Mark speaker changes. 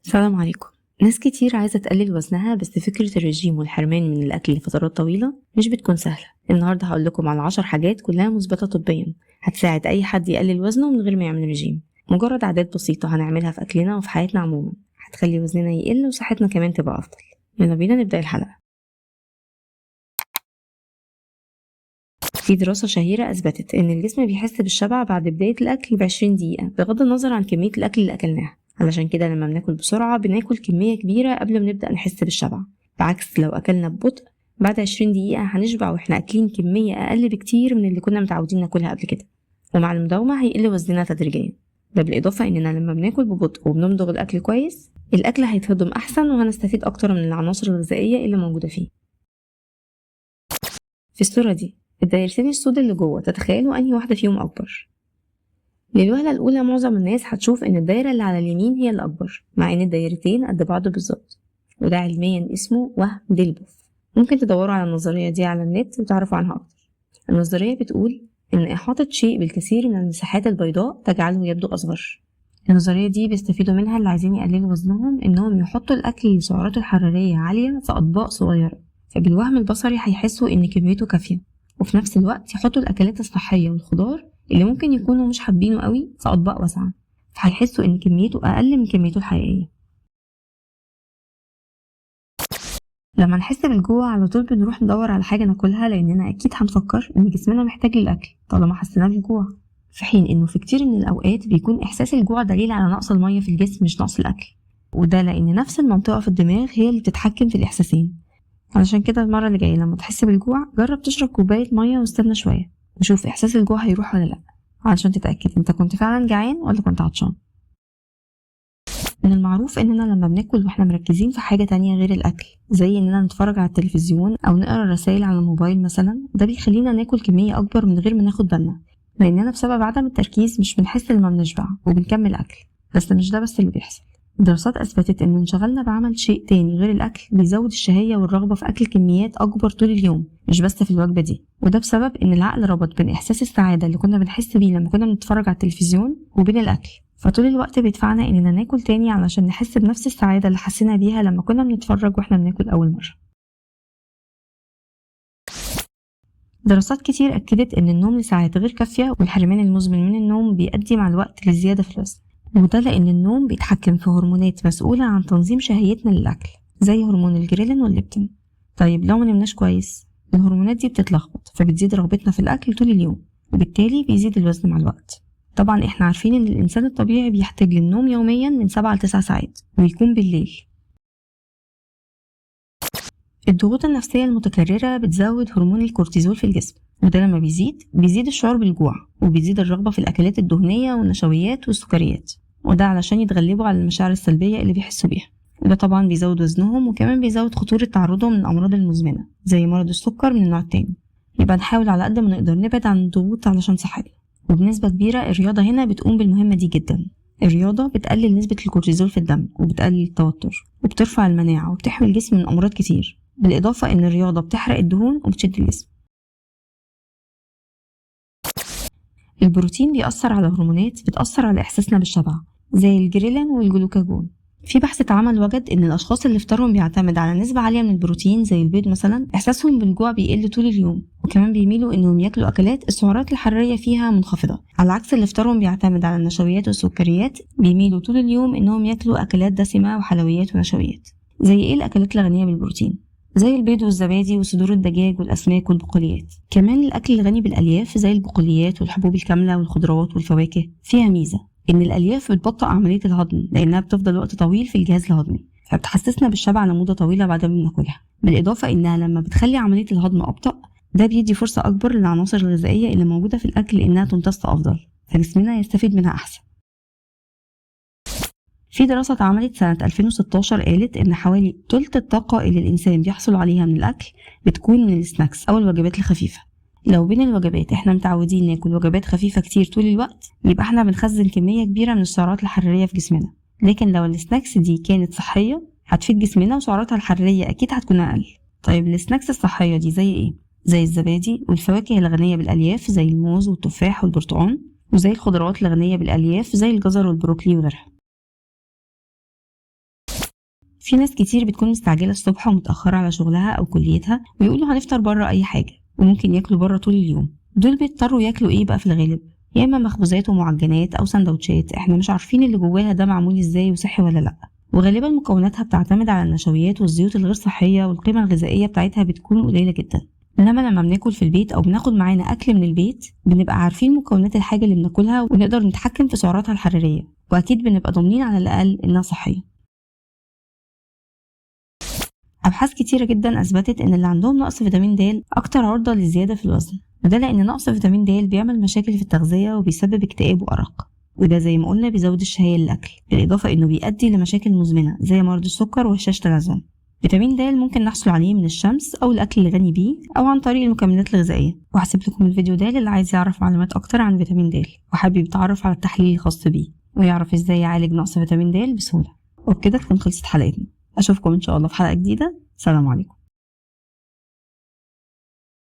Speaker 1: السلام عليكم. ناس كتير عايزة تقلل وزنها، بس فكرة الرجيم والحرمان من الأكل لفترات طويلة مش بتكون سهلة. النهاردة هقول لكم على 10 حاجات كلها مثبتة طبيا هتساعد أي حد يقلل وزنه من غير ما يعمل رجيم. مجرد عادات بسيطة هنعملها في أكلنا وفي حياتنا عموما هتخلي وزننا يقل وصحتنا كمان تبقى أفضل. يلا بينا نبدأ الحلقة. في دراسة شهيرة أثبتت إن الجسم بيحس بالشبع بعد بداية الأكل ب20 دقيقة بغض النظر عن كمية الأكل اللي أكلناها. علشان كده لما بناكل بسرعة بناكل كمية كبيرة قبل ما نبدأ نحس بالشبع، بعكس لو أكلنا ببطء بعد 20 دقيقة هنشبع وإحنا أكلين كمية أقل بكتير من اللي كنا متعودين ناكلها قبل كده. ومع المداومة هيقل وزننا تدريجيا. ده بالإضافة إننا لما بناكل ببطء وبنمضغ الأكل كويس الأكل هيتهضم أحسن وهنستفيد أكتر من العناصر الغذائية اللي موجودة فيه. في الصورة دي الدايرتين السود اللي جوه تتخيلوا أنهي واحدة فيهم أكبر؟ للوهلة الأولى معظم الناس هتشوف إن الدايرة اللي على اليمين هي الأكبر، مع إن الدايرتين قد بعض بالظبط، وده علميا اسمه وهم ديلبوف. ممكن تدوروا على النظرية دي على النت وتعرفوا عنها أكتر. النظرية بتقول إن إحاطة شيء بالكثير من المساحات البيضاء تجعله يبدو أصغر. النظرية دي بيستفيدوا منها اللي عايزين يقللوا وزنهم إنهم يحطوا الأكل اللي سعراته الحرارية عالية في أطباق صغيرة، فبالوهم البصري هيحسوا إن كميته كافية، وفي نفس الوقت يحطوا الأكلات الصحية والخضار اللي ممكن يكونوا مش حابينه قوي في أطباق واسعة، فهيحسوا إن كميته أقل من كميته الحقيقية. لما نحس بالجوع على طول بنروح ندور على حاجة ناكلها، لأننا أكيد هنفكر إن جسمنا محتاج للأكل طالما حسينا بالجوع، في حين إنه في كتير من الأوقات بيكون إحساس الجوع دليل على نقص المية في الجسم مش نقص الأكل، وده لأن نفس المنطقة في الدماغ هي اللي بتتحكم في الإحساسين. علشان كده المرة اللي جاية لما تحس بالجوع جرب تشرب كوباية مية واستنى شوية وشوف إحساس الجوع هيروح ولا لأ، علشان تتأكد انت كنت فعلا جعان ولا كنت عطشان. من المعروف اننا لما بناكل واحنا مركزين في حاجة تانية غير الاكل، زي اننا نتفرج على التلفزيون او نقرا رسائل على الموبايل مثلا، ده بيخلينا ناكل كمية اكبر من غير ما ناخد بالنا، لاننا بسبب عدم التركيز مش بنحس لما بنشبع وبنكمل اكل. بس مش ده بس اللي بيحصل. دراسات اثبتت ان انشغالنا بعمل شيء تاني غير الاكل بيزود الشهية والرغبة في اكل كميات اكبر طول اليوم، مش بس في الوجبة دي، وده بسبب ان العقل ربط بين احساس السعادة اللي كنا بنحس بيه لما كنا بنتفرج على التلفزيون وبين الاكل، فطول الوقت بيدفعنا اننا ناكل تاني علشان نحس بنفس السعادة اللي حسينا بيها لما كنا بنتفرج واحنا بناكل اول مرة. دراسات كتير اكدت ان النوم لساعات غير كافية والحرمان المزمن من النوم بيؤدي مع الوقت لزيادة في الوزن، وده لان النوم بيتحكم في هرمونات مسؤولة عن تنظيم شهيتنا للاكل زي هرمون الجريلين والليبتين. طيب لو منمناش كويس الهرمونات دي بتتلخبط فبتزيد رغبتنا في الاكل طول اليوم، وبالتالي بيزيد الوزن مع الوقت. طبعا احنا عارفين ان الانسان الطبيعي بيحتاج للنوم يوميا من 7 ل 9 ساعات ويكون بالليل. الضغوط النفسية المتكررة بتزود هرمون الكورتيزول في الجسم، وده لما بيزيد الشعور بالجوع وبيزيد الرغبة في الأكلات الدهنية والنشويات والسكريات، وده علشان يتغلبوا على المشاعر السلبية اللي بيحسوا بيها، وده طبعا بيزود وزنهم وكمان بيزود خطورة تعرضهم للأمراض المزمنة زي مرض السكر من النوع التاني. يبقى نحاول على قد ما نقدر نبعد عن الضغوط علشان صحتنا، وبنسبة كبيرة الرياضة هنا بتقوم بالمهمة دي جدا. الرياضة بتقلل نسبة الكورتيزول في الدم وبتقلل التوتر وبترفع المناعة وبتحمي الجسم من أمراض كتير، بالإضافة إن الرياضة بتحرق الدهون وبتشد الجسم. البروتين بيأثر على هرمونات بتأثر على إحساسنا بالشبع زي الجريلين والجلوكاجون. في بحث اتعمل وجد إن الأشخاص اللي فطارهم بيعتمد على نسبة عالية من البروتين زي البيض مثلا إحساسهم بالجوع بيقل طول اليوم، وكمان بيميلوا إنهم ياكلوا أكلات السعرات الحرارية فيها منخفضة، على عكس اللي فطارهم بيعتمد على النشويات والسكريات بيميلوا طول اليوم إنهم ياكلوا أكلات دسمة وحلويات ونشويات. زي إيه الأكلات الغنية بالبروتين؟ زي البيض والزبادي وصدور الدجاج والأسماك والبقوليات. كمان الأكل الغني بالألياف زي البقوليات والحبوب الكاملة والخضروات والفواكه فيها ميزة إن الألياف بتبطئ عملية الهضم لأنها بتفضل وقت طويل في الجهاز الهضمي، فبتحسسنا بالشبع لمدة طويلة بعد ما بناكلها، بالإضافة إنها لما بتخلي عملية الهضم أبطأ ده بيدي فرصة أكبر للعناصر الغذائية اللي موجودة في الأكل إنها تمتص أفضل، فجسمنا يستفيد منها أحسن. في دراسة اتعملت سنة 2016 قالت إن حوالي تلت الطاقة اللي الإنسان بيحصل عليها من الأكل بتكون من السناكس أو الوجبات الخفيفة. لو بين الوجبات احنا متعودين ناكل وجبات خفيفة كتير طول الوقت يبقى احنا بنخزن كمية كبيرة من السعرات الحرارية في جسمنا، لكن لو السناكس دي كانت صحية هتفيد جسمنا وسعراتها الحرارية أكيد هتكون أقل. طيب السناكس الصحية دي زي إيه؟ زي الزبادي والفواكه الغنية بالألياف زي الموز والتفاح والبرتقال، وزي الخضروات الغنية بالألياف زي الجزر والبروكلي وغيرها. في ناس كتير بتكون مستعجلة الصبح ومتأخرة على شغلها أو كليتها ويقولوا هنفطر بره أي حاجة، وممكن ياكلوا بره طول اليوم. دول بيضطروا ياكلوا ايه بقى في الغالب؟ يا اما مخبوزات ومعجنات او سندوتشات احنا مش عارفين اللي جواها ده معمول ازاي وصحي ولا لا، وغالبا مكوناتها بتعتمد على النشويات والزيوت الغير صحية والقيمة الغذائية بتاعتها بتكون قليلة جدا. انما لما بناكل في البيت او بناخد معانا اكل من البيت بنبقى عارفين مكونات الحاجة اللي بناكلها ونقدر نتحكم في سعراتها الحرارية، واكيد بنبقى ضامنين على الاقل انها صحية. أبحاث كتيرة جدا أثبتت إن اللي عندهم نقص فيتامين د أكتر عرضة للزيادة في الوزن، وده لأن نقص فيتامين د بيعمل مشاكل في التغذية وبيسبب اكتئاب وأرق، وده زي ما قلنا بيزود الشهية للأكل، بالإضافة إنه بيؤدي لمشاكل مزمنة زي مرض السكر وهشاشة العظام. فيتامين د ممكن نحصل عليه من الشمس أو الأكل الغني بيه أو عن طريق المكملات الغذائية. وهسيب لكم الفيديو ده للي عايز يعرف معلومات أكتر عن فيتامين د وحابب يتعرف على التحليل الخاص بيه ويعرف إزاي يعالج نقص فيتامين د بسهولة. وبكده تكون خلصت حلقتنا، أشوفكم إن شاء الله في حلقة جديدة. سلام عليكم.